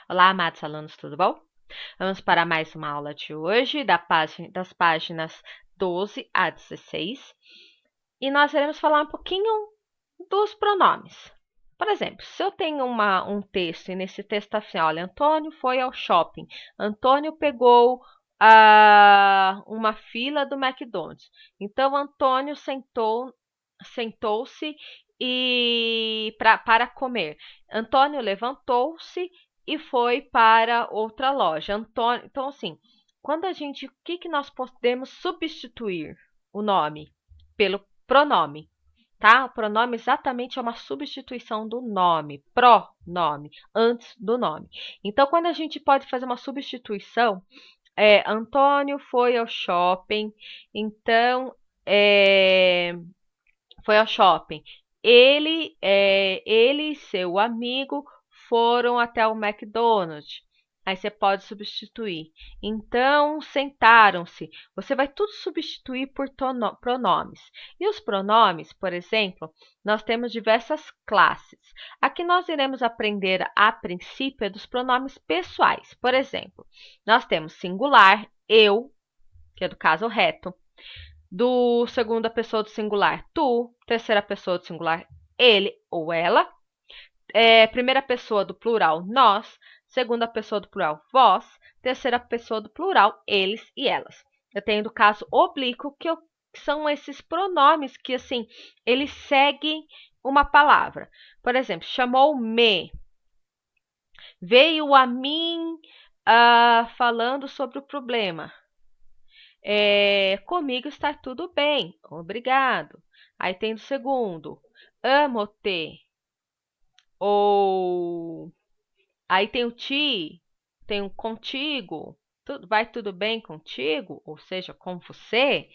Olá, amados alunos, tudo bom? Vamos para mais uma aula de hoje, das páginas 12 a 16. E nós iremos falar um pouquinho dos pronomes. Por exemplo, se eu tenho um texto e nesse texto está assim, olha, Antônio foi ao shopping, Antônio pegou uma fila do McDonald's. Então, Antônio sentou-se para comer. Antônio levantou-se e foi para outra loja. Antônio, então, assim, o que nós podemos substituir o nome pelo pronome? Tá? O pronome exatamente é uma substituição do nome, pronome, antes do nome. Então, quando a gente pode fazer uma substituição, Antônio foi ao shopping, então, foi ao shopping. Ele e seu amigo foram até o McDonald's. Aí você pode substituir. Então, sentaram-se. Você vai tudo substituir por pronomes. E os pronomes, por exemplo, nós temos diversas classes. Aqui nós iremos aprender a princípio dos pronomes pessoais. Por exemplo, nós temos singular, eu, que é do caso reto. Do segunda pessoa do singular, tu. Terceira pessoa do singular, ele ou ela. Primeira pessoa do plural, nós. Segunda pessoa do plural, vós. Terceira pessoa do plural, eles e elas. Eu tenho do caso oblíquo, que são esses pronomes que, assim, eles seguem uma palavra. Por exemplo, chamou-me. Veio a mim falando sobre o problema. Comigo está tudo bem, obrigado. Aí tem o segundo, amo-te. Ou aí tem o ti, tem o contigo, vai tudo bem contigo, ou seja, com você.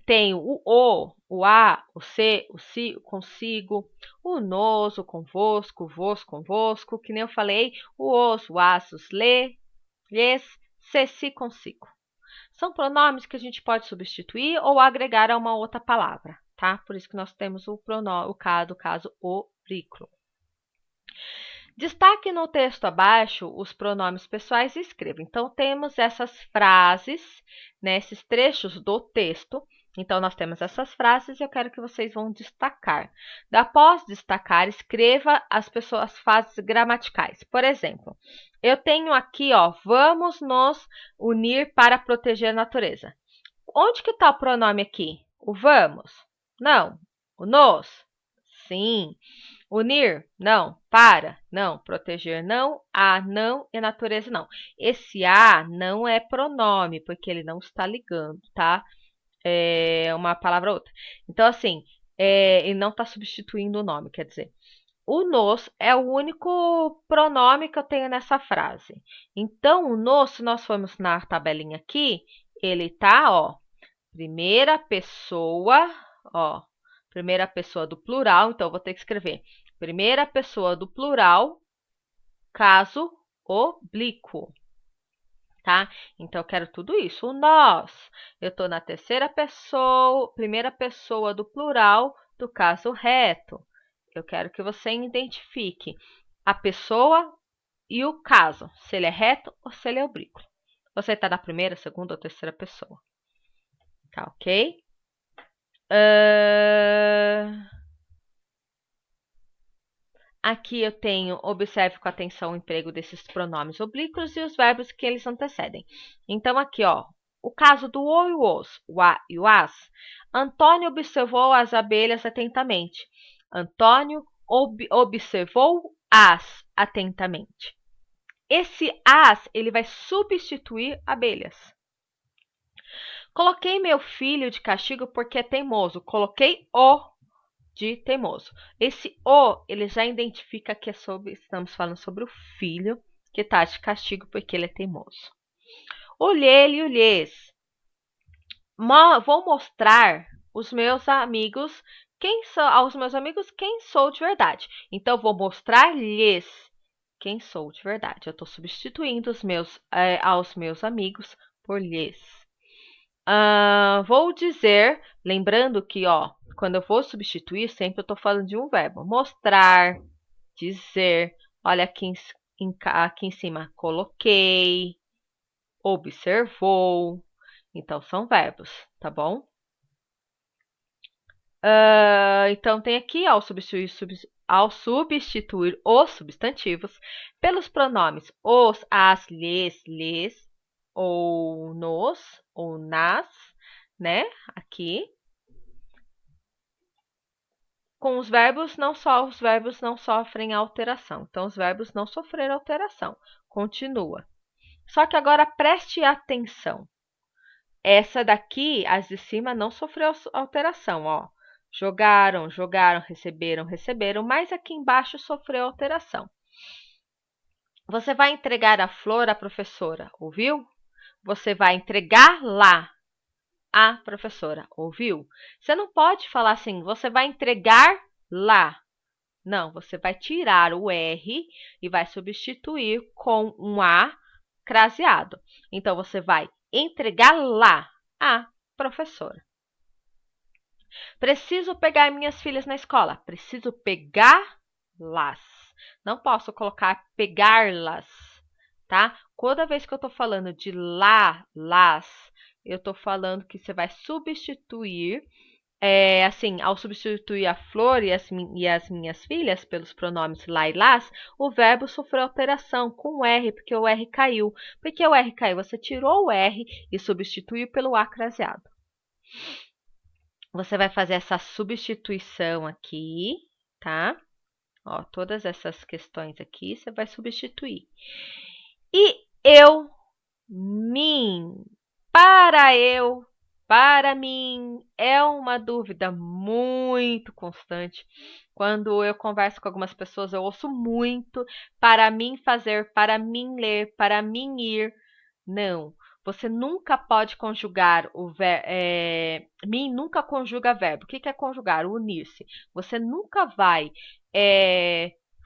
Tem o a, o se, o si, o consigo, o nos, o convosco, o vos, convosco, que nem eu falei, o os, o as, os lhes, se, si, consigo. São pronomes que a gente pode substituir ou agregar a uma outra palavra, tá? Por isso que nós temos o caso oblíquo. Destaque no texto abaixo os pronomes pessoais e escreva. Então, temos essas frases, né, esses trechos do texto. Então, nós temos essas frases e eu quero que vocês vão destacar. Após destacar, escreva as frases gramaticais. Por exemplo, eu tenho aqui, ó, vamos nos unir para proteger a natureza. Onde que está o pronome aqui? O vamos? Não. O nos? Sim. Unir? Não. Para? Não. Proteger? Não. A? Não. E a natureza? Não. Esse a não é pronome, porque ele não está ligando, tá? Uma palavra a outra. Então, assim, ele não está substituindo o nome, quer dizer. O nos é o único pronome que eu tenho nessa frase. Então, o nos, se nós formos na tabelinha aqui, ele tá, ó, primeira pessoa, ó, primeira pessoa do plural, então eu vou ter que escrever primeira pessoa do plural, caso oblíquo, tá? Então, eu quero tudo isso. O nós, eu estou na terceira pessoa, primeira pessoa do plural do caso reto. Eu quero que você identifique a pessoa e o caso, se ele é reto ou se ele é oblíquo. Você está na primeira, segunda ou terceira pessoa. Tá ok? Aqui eu tenho, observe com atenção o emprego desses pronomes oblíquos e os verbos que eles antecedem. Então, aqui, ó, o caso do o e o os, o a e o as. Antônio observou as abelhas atentamente. Antônio observou as atentamente. Esse as, ele vai substituir abelhas. Coloquei meu filho de castigo porque é teimoso. Coloquei o de teimoso. Esse o, ele já identifica que estamos falando sobre o filho que está de castigo porque ele é teimoso. O lhe e o lhes. Vou mostrar aos meus amigos quem sou de verdade. Então, vou mostrar-lhes quem sou de verdade. Eu estou substituindo aos meus amigos por lhes. Vou dizer, lembrando que, ó, quando eu vou substituir, sempre eu estou falando de um verbo. Mostrar, dizer. Olha aqui aqui em cima, coloquei, observou. Então, são verbos, tá bom? Então, tem aqui, ao substituir os substantivos pelos pronomes os, as, lhes, ou nos, ou nas, né? Aqui. Com os verbos não sofrem alteração. Então, os verbos não sofreram alteração. Continua. Só que agora preste atenção. Essa daqui, as de cima, não sofreu alteração, ó. Jogaram, jogaram, receberam, receberam, mas aqui embaixo sofreu alteração. Você vai entregar a flor à professora, ouviu? Você vai entregar lá à professora, ouviu? Você não pode falar assim, você vai entregar lá. Não, você vai tirar o R e vai substituir com um A craseado. Então, você vai entregar lá à professora. Preciso pegar minhas filhas na escola. Preciso pegá-las. Não posso colocar pegar-las, tá? Toda vez que eu estou falando de lá, las, eu estou falando que você vai substituir, assim, ao substituir a flor e as minhas filhas pelos pronomes lá e las, o verbo sofreu alteração com o R, porque o R caiu. Por que o R caiu? Você tirou o R e substituiu pelo A craseado. Você vai fazer essa substituição aqui, tá? Ó, todas essas questões aqui você vai substituir. E eu, mim, para mim, é uma dúvida muito constante. Quando eu converso com algumas pessoas, eu ouço muito para mim fazer, para mim ler, para mim ir. Não, você nunca pode conjugar o verbo. Mim nunca conjuga verbo. O que é conjugar? Unir-se. Você nunca vai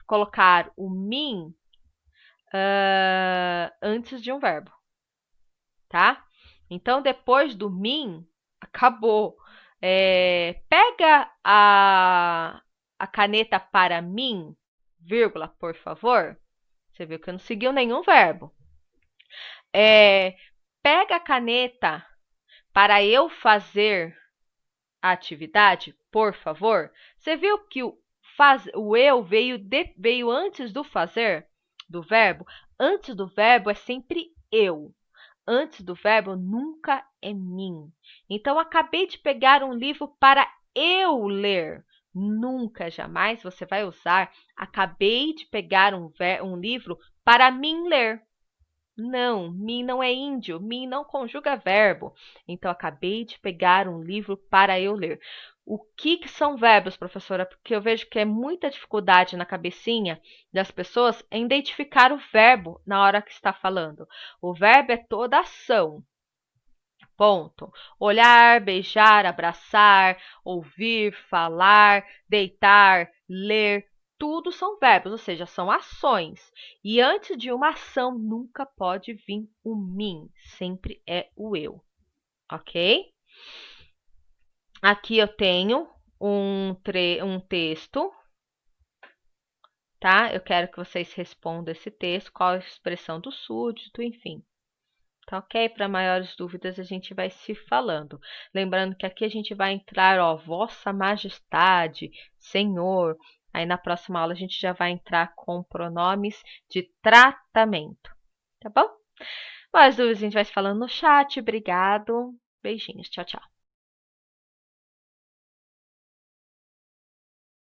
colocar o mim antes de um verbo, tá? Então, depois do mim, acabou. Pega a caneta para mim, vírgula, por favor. Você viu que eu não seguiu nenhum verbo. Pega a caneta para eu fazer a atividade, por favor. Você viu que o eu veio antes do fazer, do verbo? Antes do verbo é sempre eu. Antes do verbo nunca é mim. Então, acabei de pegar um livro para eu ler. Nunca, jamais você vai usar acabei de pegar um livro para mim ler. Não, mim não é índio, mim não conjuga verbo. Então, acabei de pegar um livro para eu ler. O que são verbos, professora? Porque eu vejo que é muita dificuldade na cabecinha das pessoas em identificar o verbo na hora que está falando. O verbo é toda ação. Ponto. Olhar, beijar, abraçar, ouvir, falar, deitar, ler, tudo são verbos, ou seja, são ações. E antes de uma ação nunca pode vir o mim, sempre é o eu, ok? Aqui eu tenho um texto, tá? Eu quero que vocês respondam esse texto, qual a expressão do súdito, enfim. Tá ok? Para maiores dúvidas a gente vai se falando. Lembrando que aqui a gente vai entrar, ó, Vossa Majestade, Senhor. Aí na próxima aula a gente já vai entrar com pronomes de tratamento. Tá bom? Mais dúvidas a gente vai se falando no chat. Obrigado. Beijinhos. Tchau, tchau.